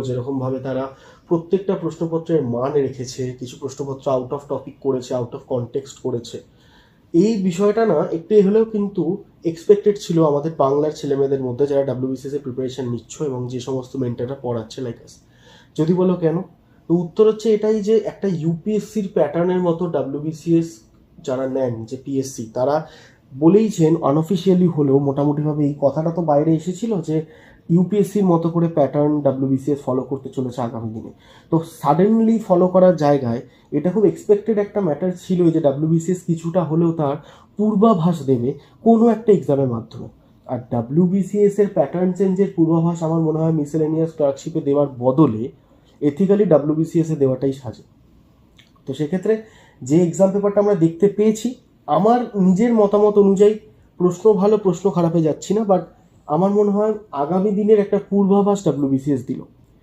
যেরকমভাবে তারা প্রত্যেকটা প্রশ্নপত্রের মান রেখেছে, কিছু প্রশ্নপত্র আউট অফ টপিক করেছে, আউট অফ কনটেক্সট করেছে, এই বিষয়টা না একটু হলেও কিন্তু এক্সপেক্টেড ছিল আমাদের বাংলার ছেলেমেয়েদের মধ্যে যারা ডাব্লিউবিসিএস এর প্রিপারেশন নিচ্ছ এবং যে সমস্ত মেন্টাররা পড়াচ্ছে লাইক আস। যদি বলো কেন, তো উত্তর হচ্ছে এটাই যে একটা ইউপিএসসির প্যাটার্নের মতো ডাব্লিউবিসিএস যারা নেন, যে পিএসসি, তারা বলেইছেন আনঅফিসিয়ালি হলেও মোটামুটিভাবে এই কথাটা তো বাইরে এসেছিল যে ইউপিএসসির মতো করে প্যাটার্ন ডাব্লিউবিসিএস ফলো করতে চলেছে আগামী দিনে। তো সাডেনলি ফলো করার জায়গায় এটা খুব এক্সপেক্টেড একটা ম্যাটার ছিল যে ডাব্লিউবিসিএস কিছুটা হলেও তার পূর্বাভাস দেবে কোনো একটা এক্সামের মাধ্যমে। আর ডাব্লিউবিসিএস এর প্যাটার্ন চেঞ্জের পূর্বাভাস আমার মনে হয় মিসেলেনিয়াস ক্লার্কশিপে দেওয়ার বদলে এথিক্যালি ডাব্লিউবিসিএস এ দেওয়াটাই সাজে। তো সেক্ষেত্রে যে এক্সাম পেপারটা আমরা দেখতে পেয়েছি, আমার নিজের মতামত অনুযায়ী প্রশ্ন ভালো প্রশ্ন খারাপে যাচ্ছি না, বাট আমার মনে হয় আগামী দিনের একটা পূর্বাভাস ডাব্লিউবিসিএস দিল।